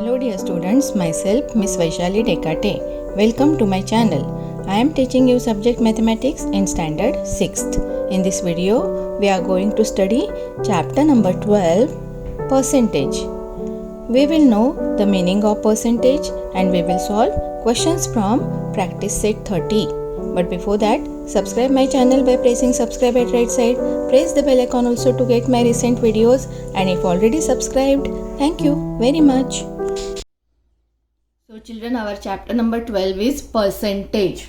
Hello dear students, myself Miss Vaishali Dekate. Welcome to my channel. I am teaching you subject mathematics in standard 6th. In this video, we are going to study chapter number 12, percentage. We will know the meaning of percentage and we will solve questions from practice set 30. But before that, subscribe my channel by pressing subscribe at right side. Press the bell icon also to get my recent videos, and if already subscribed, thank you very much. So children, our chapter number 12 is percentage.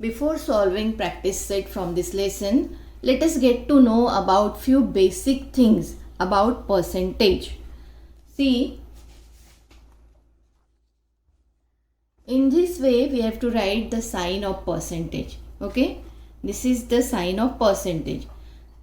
Before solving practice set from this lesson, let us get to know about few basic things about percentage. See, in this way we have to write the sign of percentage. Okay, this is the sign of percentage.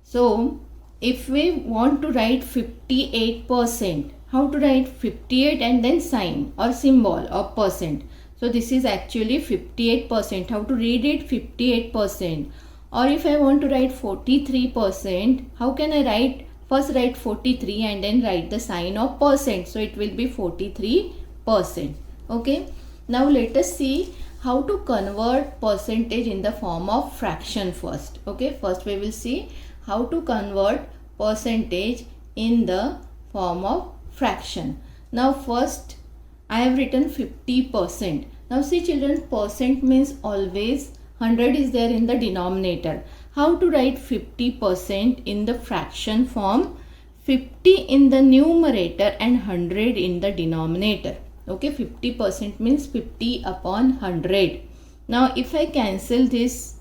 So if we want to write 58%, how to write 58 and then sign or symbol of percent. So this is actually 58%. How to read it? 58%. Or if I want to write 43%, how can I write? First write 43 and then write the sign of percent. So it will be 43%. Okay. Now let us see how to convert percentage in the form of fraction first. Okay. First we will see how to convert percentage in the form of fraction. Now first I have written 50%. Now see children, percent means always 100 is there in the denominator. How to write 50% in the fraction form? 50 in the numerator and 100 in the denominator. Okay, 50% means 50 upon 100. Now if I cancel this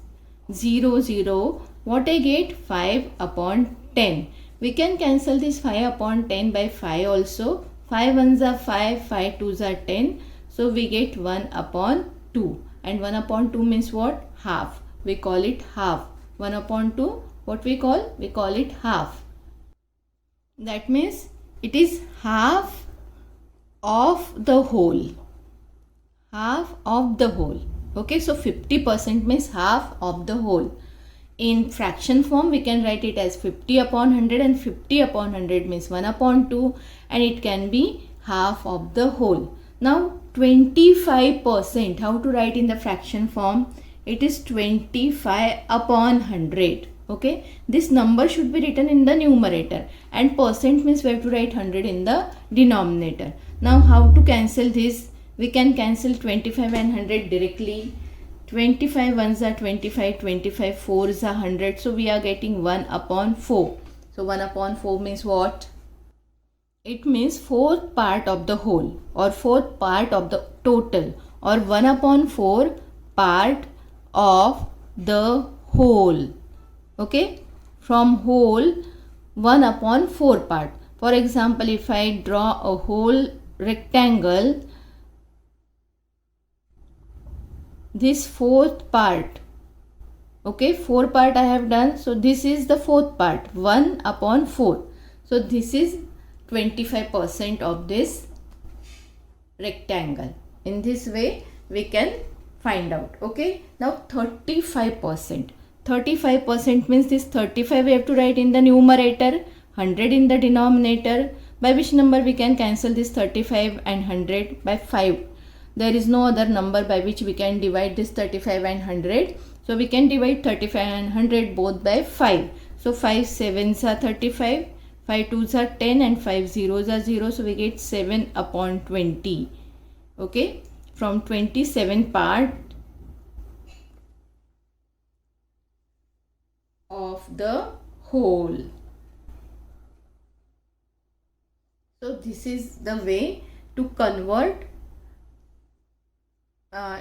0, what I get? 5 upon 10. We can cancel this 5 upon 10 by 5 also. 5 ones are 5, 5 2s are 10. So we get 1 upon 2. And 1 upon 2 means what? Half. We call it half. 1 upon 2, what we call? We call it half. That means it is half of the whole. Half of the whole. Okay, so 50% means half of the whole. In fraction form, we can write it as 50 upon 100, and 50 upon 100 means 1 upon 2, and it can be half of the whole. Now 25%, how to write in the fraction form? It is 25 upon 100. Okay, this number should be written in the numerator, and percent means we have to write 100 in the denominator. Now how to cancel this? We can cancel 25 and 100 directly. 25 ones are 25, 25 fours are 100. So we are getting 1 upon 4. So 1 upon 4 means what? It means fourth part of the whole, or fourth part of the total, or 1 upon 4 part of the whole. Okay, from whole 1 upon 4 part. For example, if I draw a whole rectangle, this fourth part, okay, 4 part I have done, so this is the fourth part, 1 upon 4. So this is 25% of this rectangle. In this way we can find out. Okay, now 35%. 35% means this 35 we have to write in the numerator, 100 in the denominator. By which number we can cancel this 35 and 100? By 5. There is no other number by which we can divide this 35 and 100. So we can divide 35 and 100 both by 5. So 5 sevens are 35, 5 2s are 10, and 5 zeros are 0. So we get 7 upon 20. Okay, from 27 part of the whole. So this is the way to convert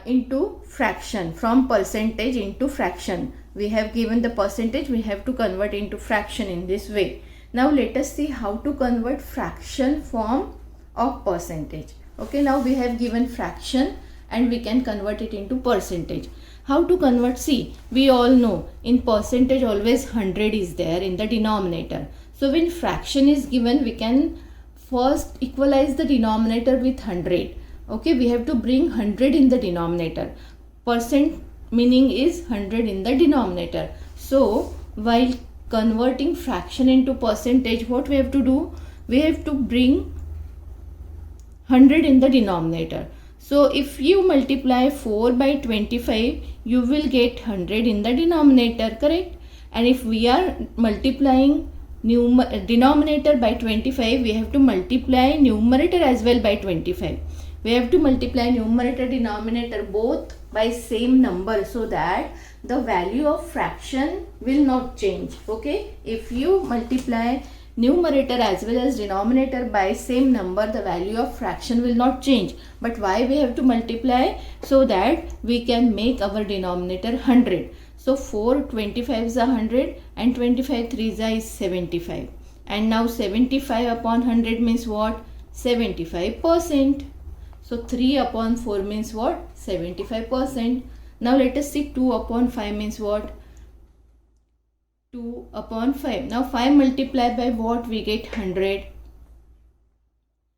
into fraction, from percentage into fraction. We have given the percentage, we have to convert into fraction in this way. Now let us see how to convert fraction form of percentage. Okay, now we have given fraction and we can convert it into percentage. How to convert? See, we all know in percentage always 100 is there in the denominator. So when fraction is given, we can first equalize the denominator with 100. Okay, we have to bring 100 in the denominator. Percent meaning is 100 in the denominator. So while converting fraction into percentage, what we have to do? We have to bring 100 in the denominator. So if you multiply 4 by 25, you will get 100 in the denominator, correct? And if we are multiplying denominator by 25, we have to multiply numerator as well by 25. We have to multiply numerator denominator both by same number, so that the value of fraction will not change. Okay, if you multiply numerator as well as denominator by same number, the value of fraction will not change. But why we have to multiply? So that we can make our denominator 100. So 4 25s are 100 and 25 3s is 75. And now 75 upon 100 means what? 75%. So 3 upon 4 means what? 75%. Now let us see 2 upon 5 means what? 2 upon 5. Now 5 multiplied by what? We get 100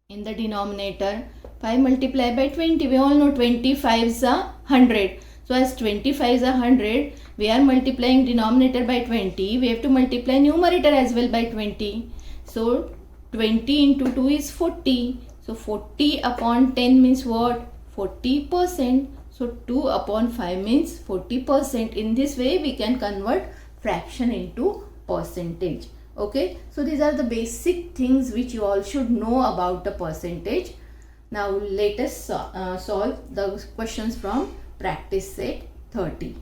in the denominator. 5 multiplied by 20. We all know 25s are 100. So as 25s are 100, we are multiplying denominator by 20. We have to multiply numerator as well by 20. So 20 into 2 is 40. So 40 upon 10 means what? 40%. So 2 upon 5 means 40%. In this way we can convert fraction into percentage. Okay, so these are the basic things which you all should know about the percentage. Now let us solve the questions from practice set 30.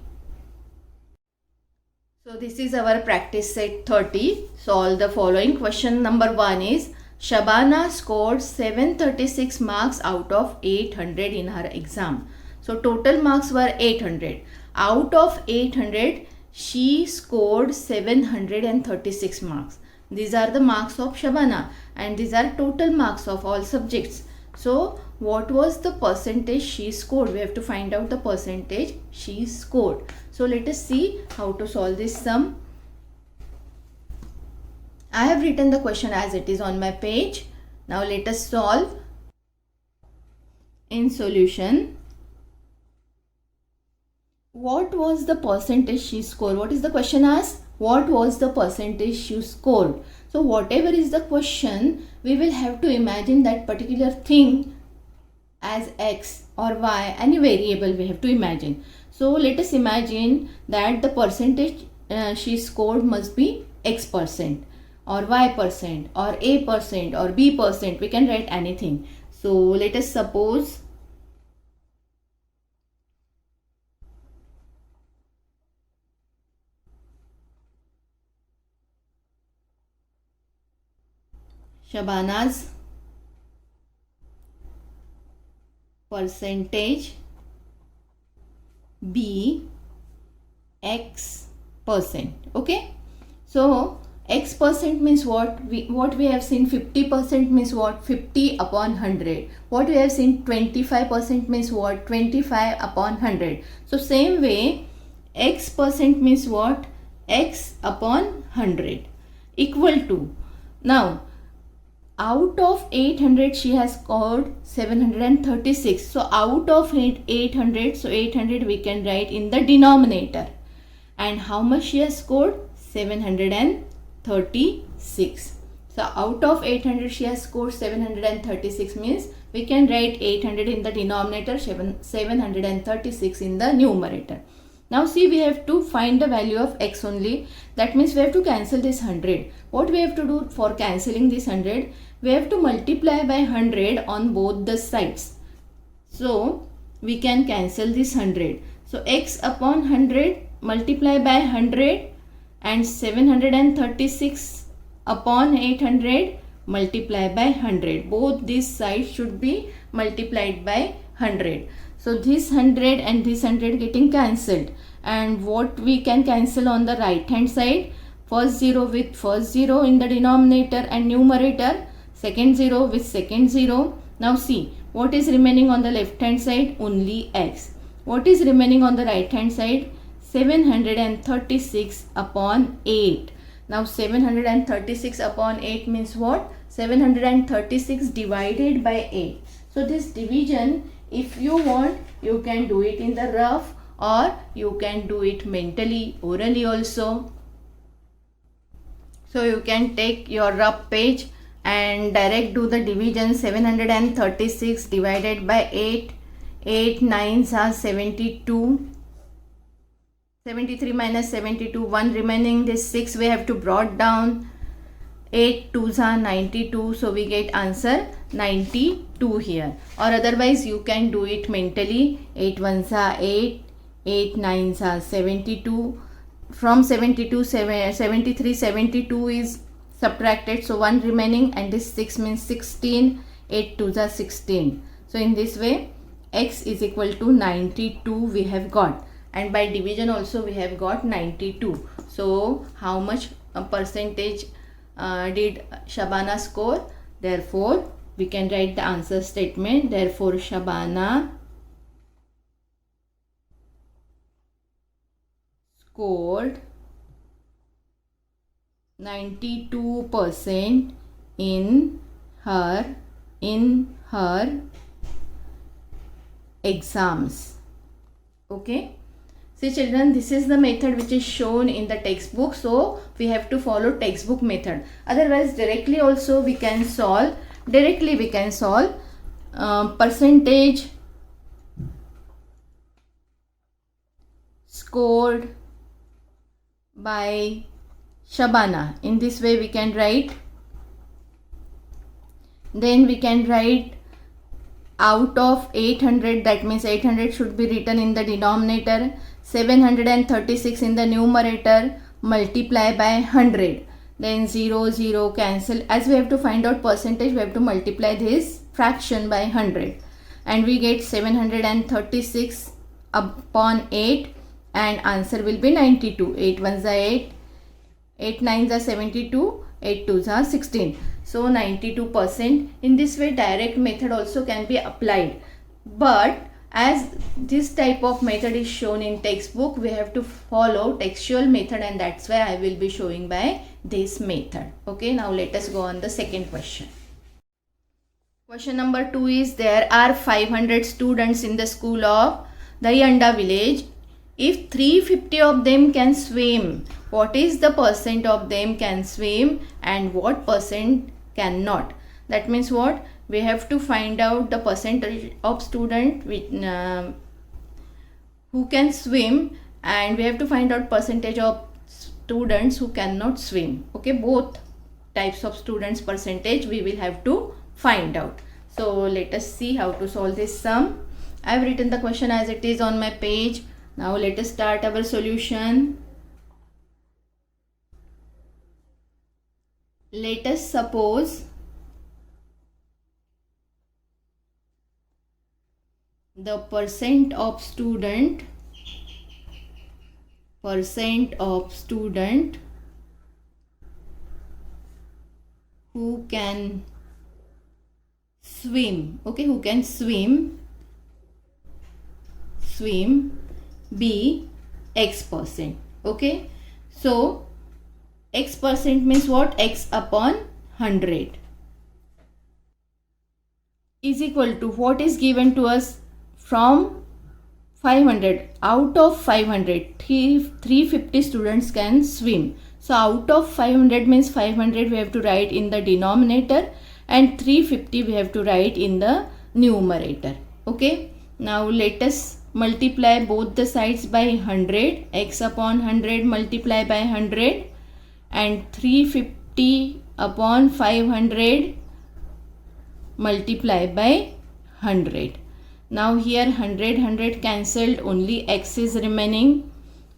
So this is our practice set 30. Solve the following. Question number 1 is, Shabana scored 736 marks out of 800 in her exam. So total marks were 800. Out of 800, she scored 736 marks. These are the marks of Shabana and these are total marks of all subjects. So what was the percentage she scored? We have to find out the percentage she scored. So let us see how to solve this sum. I have written the question as it is on my page. Now let us solve. In solution, what was the percentage she scored? What is the question asked? What was the percentage she scored? So whatever is the question, we will have to imagine that particular thing as x or y, any variable we have to imagine. So let us imagine that the percentage she scored must be x percent or y percent or a percent or b percent. We can write anything. So let us suppose Shabana's percentage be x percent. Okay, so x percent means what we have seen. 50% means what? 50 upon 100. What we have seen, 25% means what? 25 upon 100. So same way, x percent means what? X upon 100 equal to, now out of 800 she has scored 736. So out of 800, so 800 we can write in the denominator. And how much she has scored? 736. So out of 800 she has scored 736 means we can write 800 in the denominator, 736 in the numerator. Now see, we have to find the value of x only. That means we have to cancel this 100. What we have to do for cancelling this 100? We have to multiply by 100 on both the sides. So we can cancel this 100. So x upon 100 multiply by 100 and 736 upon 800 multiply by 100. Both these sides should be multiplied by 100. So this 100 and this 100 getting cancelled. And what we can cancel on the right hand side? First 0 with first 0 in the denominator and numerator. Second 0 with second 0. Now see, what is remaining on the left hand side? Only x. What is remaining on the right hand side? 736 upon 8. Now 736 upon 8 means what? 736 divided by 8. So this division, if you want, you can do it in the rough or you can do it mentally, orally also. So you can take your rough page and direct do the division. 736 divided by 8. 8 9s are 72. 73 minus 72, 1 remaining. This 6 we have to brought down. 8 2s are 92, so we get answer 92 here. Or otherwise you can do it mentally. 8 1s are 8, 8 9s are 72. From 72, 73, 72 is subtracted, so 1 remaining, and this 6 means 16. 8 2s are 16. So in this way x is equal to 92 we have got, and by division also we have got 92. So how much percentage did Shabana score? Therefore we can write the answer statement. Therefore Shabana scored 92% in her exams. Okay. See children, this is the method which is shown in the textbook, so we have to follow textbook method. Otherwise directly also we can solve. Percentage scored by Shabana. In this way we can write. Then we can write out of 800, that means 800 should be written in the denominator, 736 in the numerator, multiply by 100. Then 0 0 cancel. As we have to find out percentage, we have to multiply this fraction by 100, and we get 736 upon 8, and answer will be 92. 8 1s are 8, 8 9s are 72, 8 2s are 16. So 92%. In this way direct method also can be applied, but as this type of method is shown in textbook, we have to follow textual method, and that's why I will be showing by this method. Okay, now let us go on the second question. Question number 2 is, there are 500 students in the school of Dayanda village. If 350 of them can swim, what is the percent of them can swim and what percent cannot? That means what? We have to find out the percentage of student who can swim, and we have to find out percentage of students who cannot swim. Okay, both types of students percentage we will have to find out. So let us see how to solve this sum. I have written the question as it is on my page. Now let us start our solution. Let us suppose the percent of student who can swim, okay, who can swim be x%. Okay, so x% means what? X upon 100 is equal to what is given to us from 500. Out of 500, 350 students can swim. So out of 500 means 500 we have to write in the denominator and 350 we have to write in the numerator. Okay, now let us multiply both the sides by 100. X upon 100 multiply by 100, and 350 upon 500 multiply by 100. Now here 100 cancelled, only x is remaining.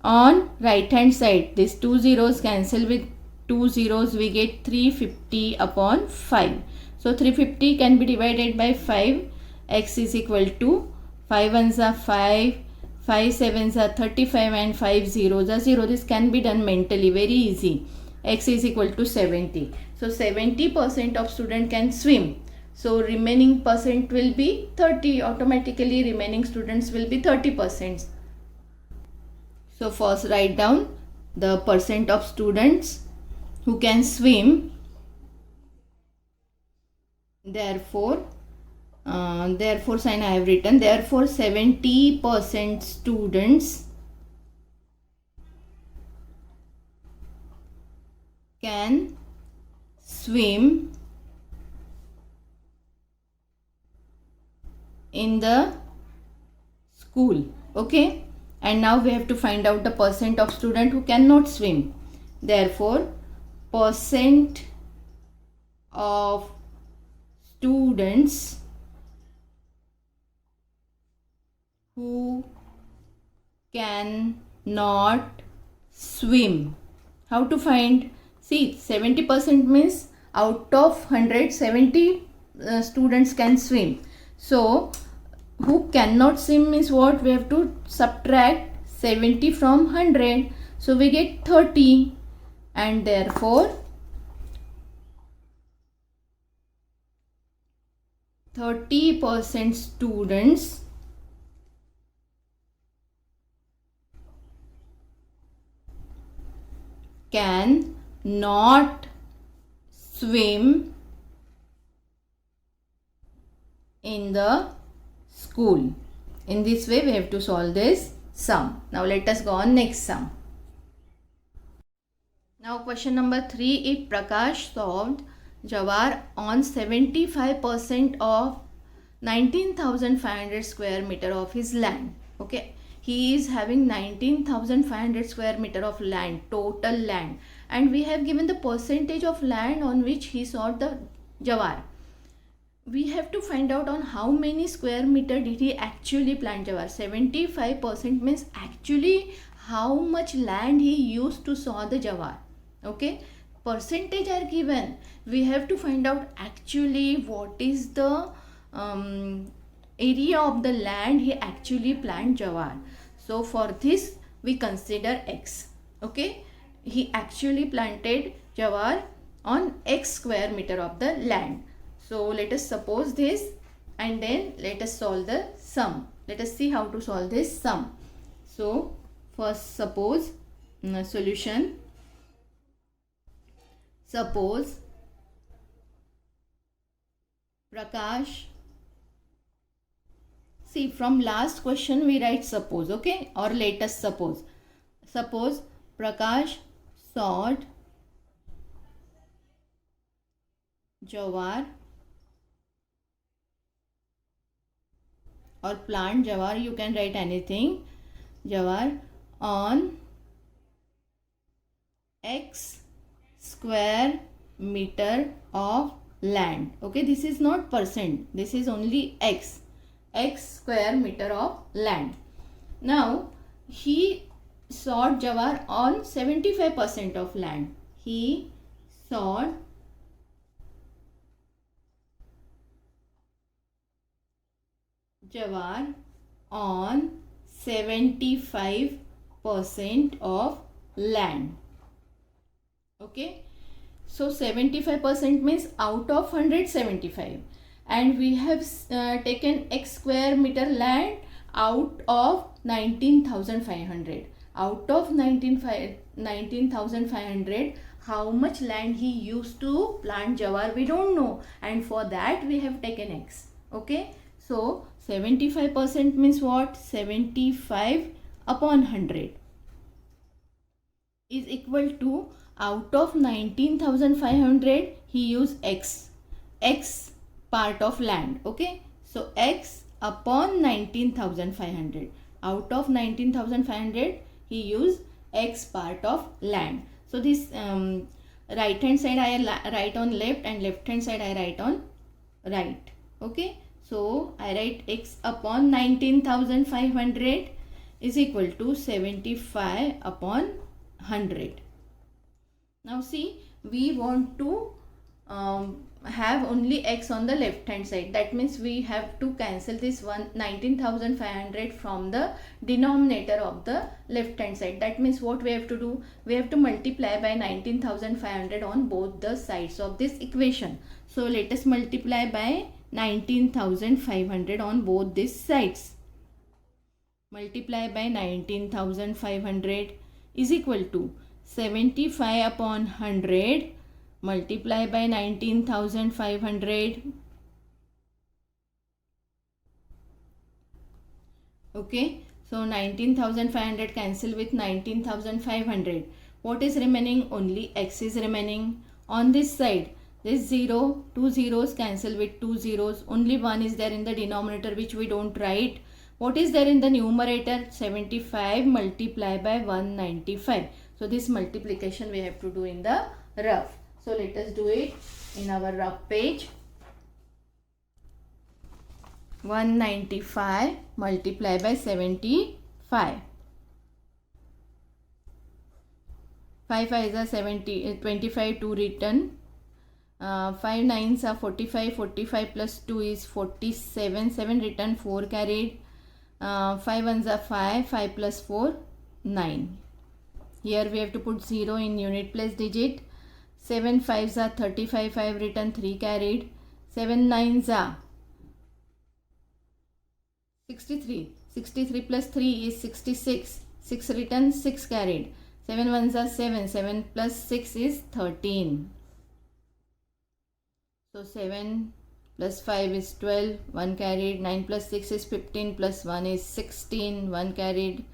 On right hand side, these two zeros cancel with two zeros, we get 350 upon 5. So 350 can be divided by 5. X is equal to 5 ones are 5, 5 sevens are 35, and 5 zeros are 0. This can be done mentally, very easy. X is equal to 70. So 70% of student can swim. So remaining percent will be 30. Automatically remaining students will be 30%. So first write down the percent of students who can swim. Therefore sign I have written. Therefore 70% students can swim in the school. Okay, and now we have to find out the percent of student who cannot swim. Therefore, percent of students who cannot swim. How to find? See, 70% means out of 100, 70 students can swim. So, who cannot swim means what? We have to subtract 70 from 100. So, we get 30. And therefore, 30% students can not swim in the school. In this way we have to solve this sum. Now let us go on next sum. Now question number 3. If Prakash solved Jawar on 75% of 19,500 square meter of his land. Okay, he is having 19,500 square meter of land, total land, and we have given the percentage of land on which he solved the Jawar. We have to find out on how many square meter did he actually plant Jawar. 75% means actually how much land he used to sow the Jawar. Okay, percentage are given. We have to find out actually what is the area of the land he actually plant Jawar. So for this we consider X. Okay, he actually planted Jawar on X square meter of the land. So let us suppose this and then let us solve the sum. Let us see how to solve this sum. So first suppose solution. Suppose Prakash, see from last question we write suppose, okay, or let us suppose. Suppose Prakash sowed Jawar or plant Jawar, you can write anything, Jawar on X square meter of land. Okay, this is not percent, this is only X square meter of land. Now he sowed Jawar on 75% of land. He sowed Jawar on 75% of land. Okay, so 75% means out of 175, and we have taken X square meter land out of 19,500. Out of 19,500, how much land he used to plant Jawar we don't know, and for that we have taken X. Okay, so 75% means what? 75 upon 100 is equal to, out of 19,500 he used X part of land. Okay, so X upon 19,500. Out of 19,500 he used X part of land. So this right hand side I write on left and left hand side I write on right. Okay, so I write X upon 19,500 is equal to 75 upon 100. Now see, we want to have only X on the left hand side. That means we have to cancel this 19,500 from the denominator of the left hand side. That means what we have to do? We have to multiply by 19,500 on both the sides of this equation. So let us multiply by 19,500 on both these sides. Multiply by 19,500 is equal to 75 upon 100 multiply by 19,500. Okay, so 19,500 cancel with 19,500. What is remaining? Only X is remaining. On this side This 0, 2 zeros cancel with 2 zeros. Only 1 is there in the denominator, which we don't write. What is there in the numerator? 75 multiplied by 195. So this multiplication we have to do in the rough. So let us do it in our rough page. 195 multiplied by 75. 5 5s are 70, 25, 2 written. 5 9s are 45, 45 plus 2 is 47, 7 written, 4 carried. 5 1s are 5, 5 plus 4, 9. Here we have to put 0 in unit place digit. 7 5s are 35, 5 written, 3 carried. 7 9s are 63, 63 plus 3 is 66, 6 written, 6 carried. 7 1s are 7, 7 plus 6 is 13. So 7 plus 5 is 12, 1 carried. 9 plus 6 is 15, plus 1 is 16, 1 carried.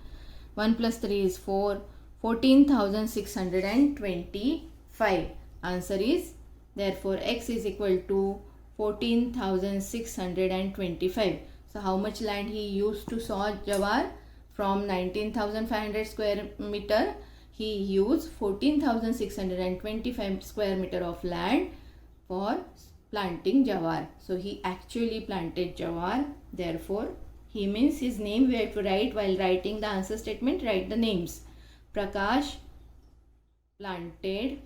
1 plus 3 is 4, 14,625. Answer is, therefore x is equal to 14,625. So how much land he used to sow jawar? From 19,500 square meter, he used 14,625 square meter of land for planting jawar. So he actually planted jawar. Therefore, he means his name we have to write while writing the answer statement. Write the names. Prakash planted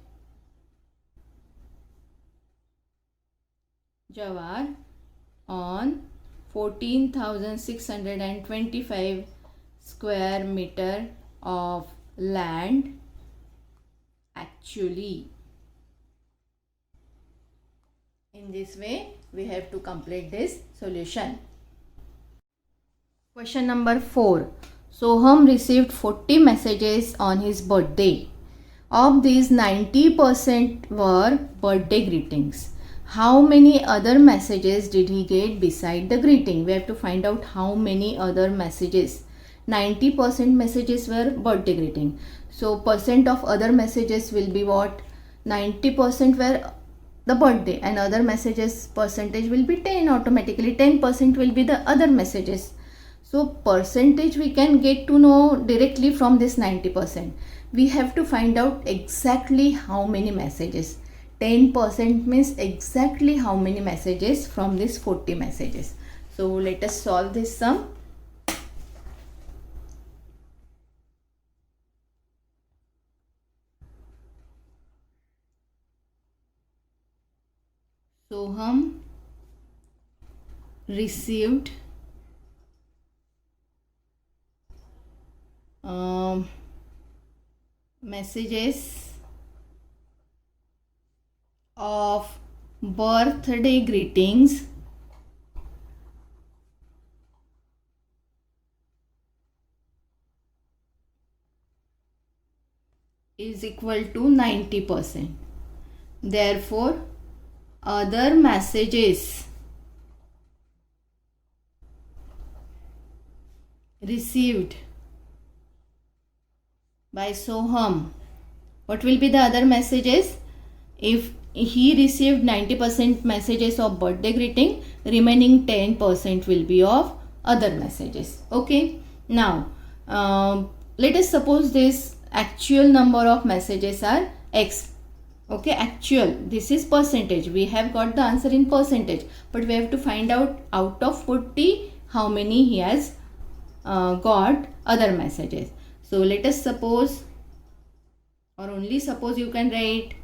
jawar on 14,625 square meter of land actually. In this way, we have to complete this solution. Question number 4. Soham received 40 messages on his birthday. Of these, 90% were birthday greetings. How many other messages did he get beside the greeting? We have to find out how many other messages. 90% messages were birthday greeting. So percent of other messages will be what? 90% were the birthday, and other messages percentage will be 10 automatically. 10% will be the other messages. So percentage we can get to know directly from this 90%. We have to find out exactly how many messages. 10% means exactly how many messages from this 40 messages. So let us solve this sum. Soham received messages of birthday greetings is equal to 90%. Therefore, other messages received by Soham. What will be the other messages? If he received 90% messages of birthday greeting, remaining 10% will be of other messages. Okay. Now, let us suppose this actual number of messages are x. Okay, actual, this is percentage. We have got the answer in percentage, but we have to find out of 40 how many he has got other messages. So let us suppose, or only suppose, you can write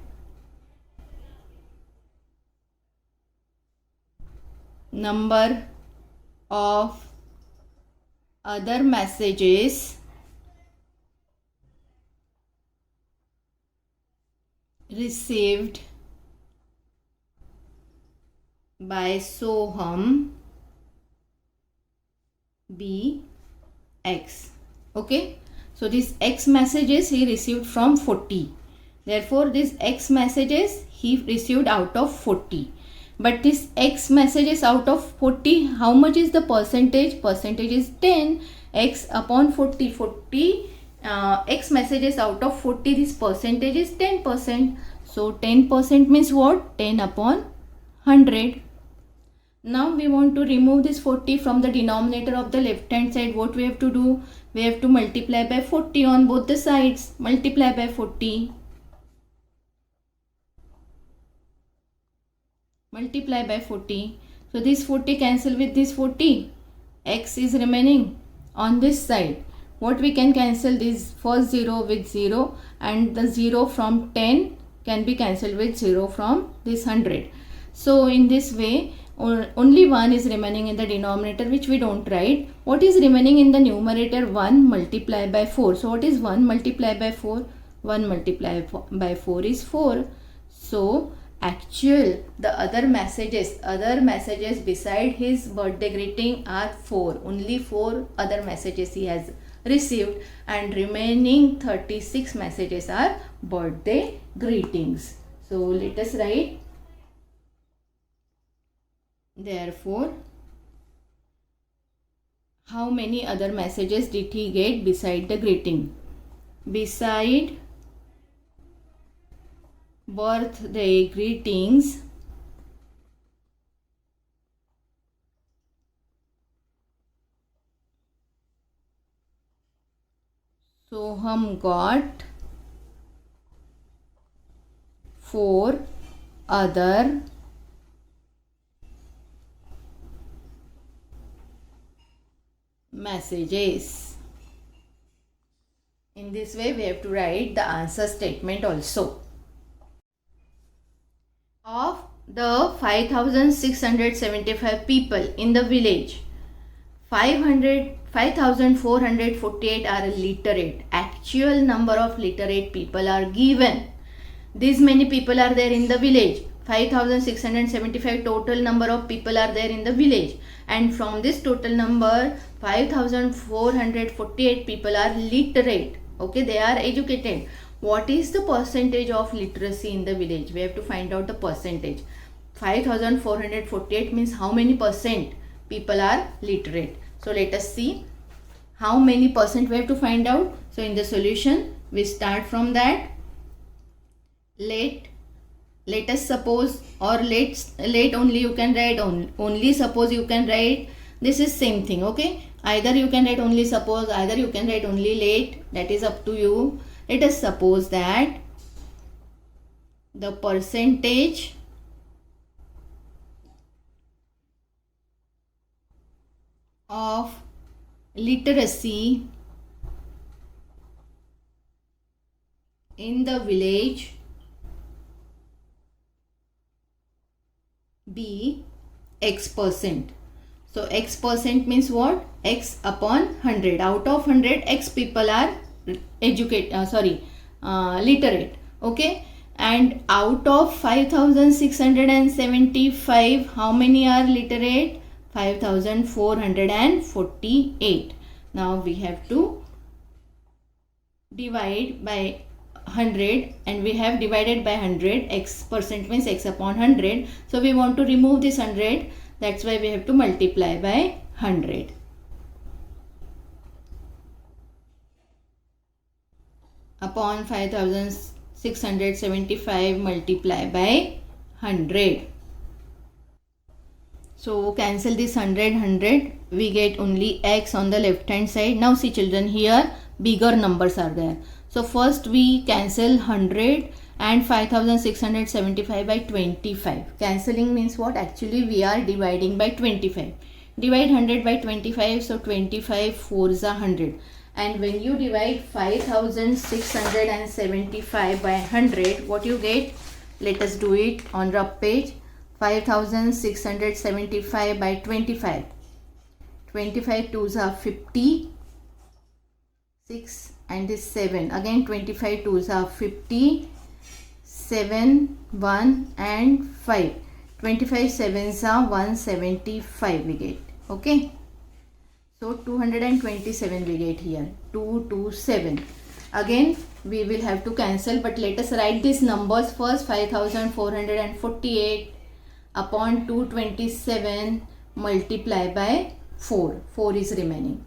number of other messages received by Soham be x. Okay, so these x messages he received from 40. Therefore, these x messages he received out of 40. But this x messages out of 40, how much is the percentage? Percentage is 10. X upon 40. X messages out of 40, this percentage is 10%. So 10% means what? 10 upon 100. Now we want to remove this 40 from the denominator of the left hand side. What we have to do? We have to multiply by 40 on both the sides. Multiply by 40. Multiply by 40. So this 40 cancel with this 40. X is remaining on this side. What we can cancel? This first 0 with 0, and the 0 from 10 can be cancelled with 0 from this 100. So in this way, only 1 is remaining in the denominator, which we don't write. What is remaining in the numerator? 1 multiplied by 4. So what is 1 multiplied by 4? 1 multiplied by 4 is 4. So the other messages beside his birthday greeting are 4. Only 4 other messages he has received, and remaining 36 messages are birthday greetings. So let us write. Therefore, how many other messages did he get beside the greeting? Beside birthday greetings, Soham got 4 other messages. In this way, we have to write the answer statement also. Of the 5,675 people in the village, 5,448 are literate. Actual number of literate people are given. These many people are there in the village. 5,675 total number of people are there in the village, and from this total number 5,448 people are literate. Okay, they are educated. What is the percentage of literacy in the village? We have to find out the percentage. 5,448 means how many percent people are literate. So let us see how many percent we have to find out. So in the solution, we start from that. Let us suppose, or let only you can write only suppose you can write. This is same thing. Okay, either you can write only suppose, either you can write only let. That is up to you. Let us suppose that the percentage of literacy in the village be X%. So X percent means what? X upon 100. Out of 100, X people are literate. Okay, and out of 5,675, how many are literate? 5,448. Now we have to divide by 100, and we have divided by 100. X% means X upon 100. So we want to remove this 100. That's why we have to multiply by 100. Upon 5,675 multiply by 100. So cancel this 100. We get only X on the left hand side. Now see children, here bigger numbers are there. So first we cancel 100 and 5,675 by 25. Cancelling means what? Actually we are dividing by 25. Divide 100 by 25. So 25 4s are 100. And when you divide 5,675 by 100, what you get? Let us do it on rough page. 5,675 by 25. 25 2s are 50. 6 and this 7. Again 25 2s are 50. 7, 1 and 5. 25 7s are 175 we get. Okay. So 227 we get here. 227. Again we will have to cancel, but let us write these numbers first. 5,448 upon 227 multiply by 4. 4 is remaining.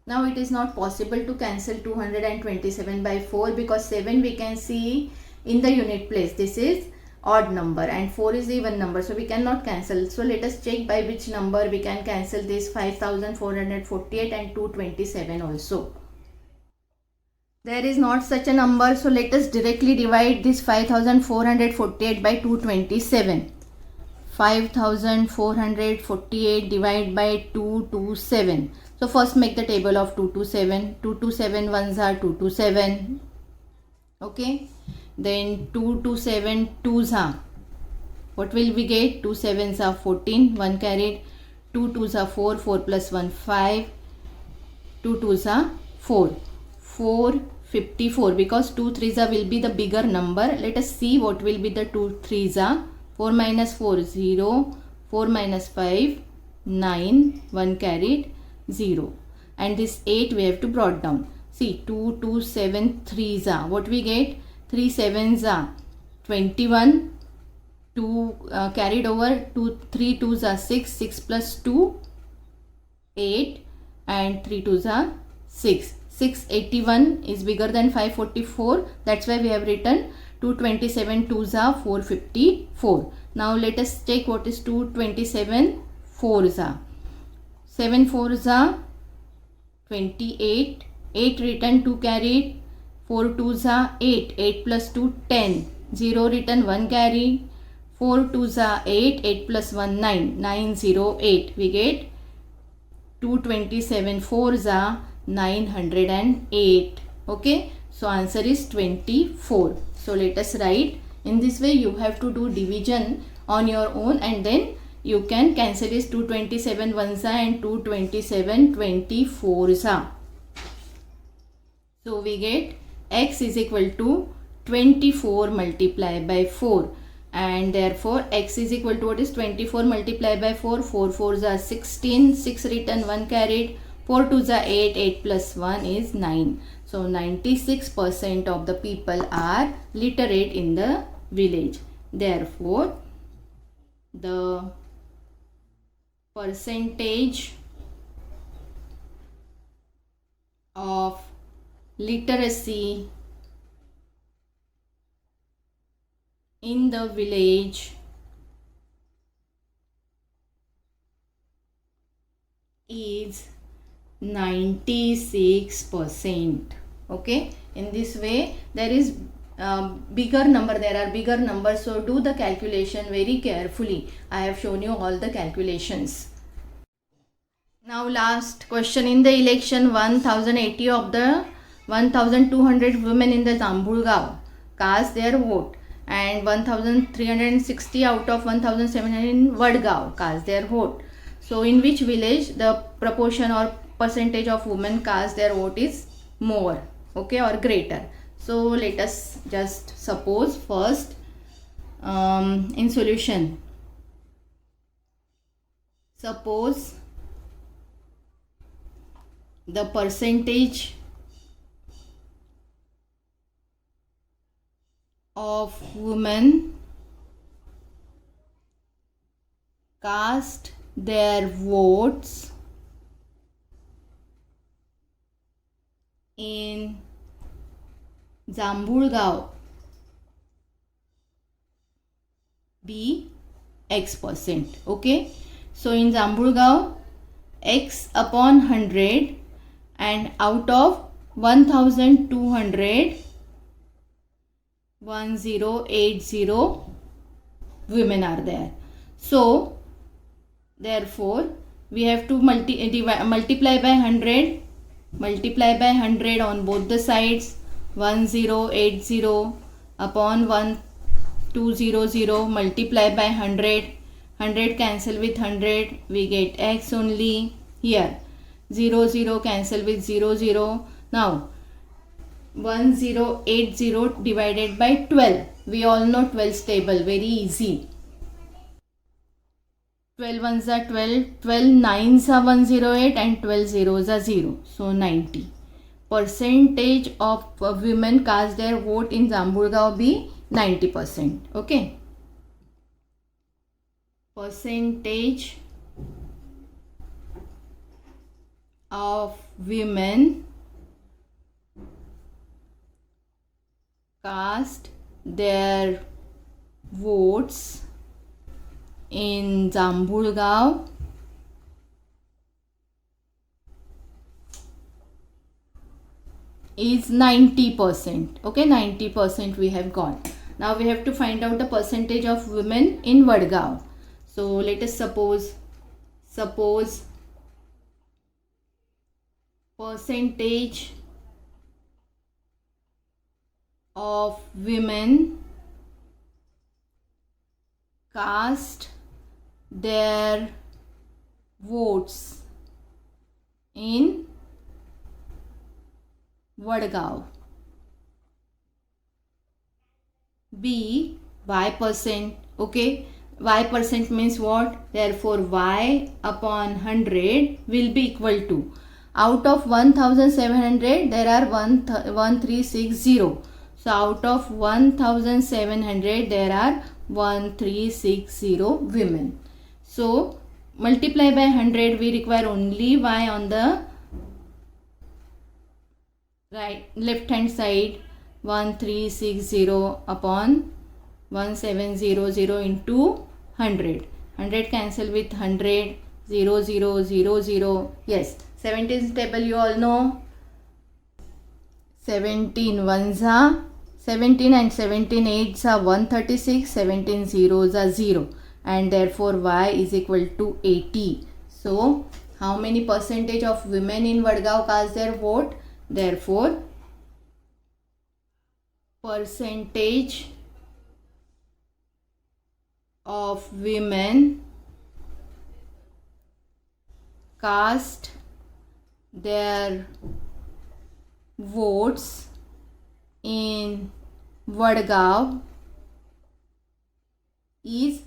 Now it is not possible to cancel 227 by 4 because 7 we can see in the unit place. This is odd number and 4 is even number, so we cannot cancel. So let us check by which number we can cancel this 5448 and 227 also. There is not such a number, so let us directly divide this 5448 by 227. 5448 divided by 227. So first make the table of 227. 227 ones are 227. Okay. Then 227 twos are. What will we get? 2 sevens are 14. 1 carried. 2 twos are 4. 4 plus 1 5. 2 twos are 4. 454, because 2 threes are will be the bigger number. Let us see what will be the 2 threes are. 4 minus 4 0. 4 minus 5 9. 1 carried 0. And this 8 we have to brought down. See, 2 2 7 threes are. What we get? 3 sevens are 21. 2 carried over. 3 twos are 6. 6 plus 2 8. And 3 twos are 6. 681 is bigger than 544. That's why we have written 227 twos are 454. Now let us check what is 227 fours are. 7 fours are 28. 8 written, 2 carried. 4 twos are 8. 8 plus 2 10. 0 written, 1 carried. 4 twos are 8. 8 plus 1 9. 908. We get 227 fours are 908. Okay, so answer is 24. So let us write. In this way you have to do division on your own, and then you can cancel this 227 ones and 227 24s. So we get x is equal to 24 multiplied by 4, and therefore x is equal to what is 24 multiplied by 4. 4 fours are 16. 6 written, 1 carried. 4 twos are 8. 8 plus 1 is 9. So 96% of the people are literate in the village. Therefore, the percentage of literacy in the village is 96%. Okay, in this way there is bigger number, there are bigger numbers, so do the calculation very carefully. I have shown you all the calculations. Now last question. In the election, 1080 of the 1200 women in the Jambulgaon cast their vote, and 1360 out of 1700 in Vadgaon cast their vote. So in which village the proportion or percentage of women cast their vote is more, okay, or greater? So let us just suppose first in solution. Suppose the percentage of women cast their votes in Jambulgaon be X%. Okay, so in Jambulgaon X upon 100, and out of 1200 1080 women are there. So therefore we have to multiply by 100, multiply by 100 on both the sides. 1080 upon 1200 multiply by 100. 100 cancel with 100, we get x only. Here 0 cancel with 0. Now 1080 divided by 12. We all know 12 table, very easy. 12 ones are 12, 12 nines are 108, and 12 zeros are 0. So 90. Percentage of women cast their vote in Jambulgaon be 90%. Okay. Percentage of women cast their votes in Jambulgaon is 90%. Okay, 90% we have got. Now we have to find out the percentage of women in Vadgaon. So let us suppose percentage of women cast their votes in Vadgaon. B, Y percent. Okay, Y percent means what? Therefore Y upon 100 will be equal to, out of 1700 there are 1360. So out of 1700 there are 1360 women. So multiply by 100, we require only Y on the left hand side. 1360 upon 1700 into 100. 100 cancel with 100. 0 0 0 0. Yes, 17 table you all know. 17 ones are 17 and 17 8s are 136. 17 zeros are 0, and therefore Y is equal to 80. So how many percentage of women in Vadgaon cast their vote? Therefore percentage of women cast their votes in Vadgaon is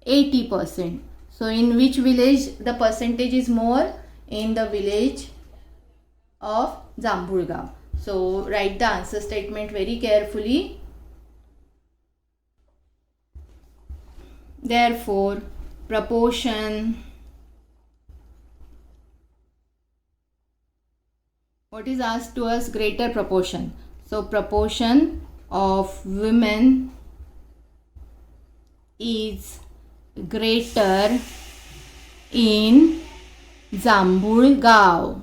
80%. So in which village the percentage is more? In the village of Jambulgaon. So write the answer statement very carefully. Therefore, proportion, what is asked to us? Greater proportion. So proportion of women is greater in Jambulgaon.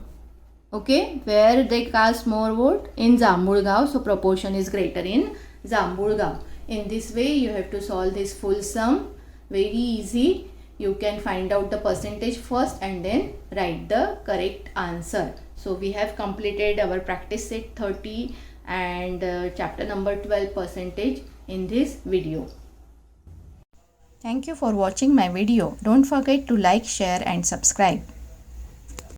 Okay, where they cast more vote? In Jambulgaon. So proportion is greater in Jambulgaon. In this way you have to solve this full sum. Very easy. You can find out the percentage first and then write the correct answer. So we have completed our practice set 30 and chapter number 12 percentage in this video. Thank you for watching my video. Don't forget to like, share and subscribe.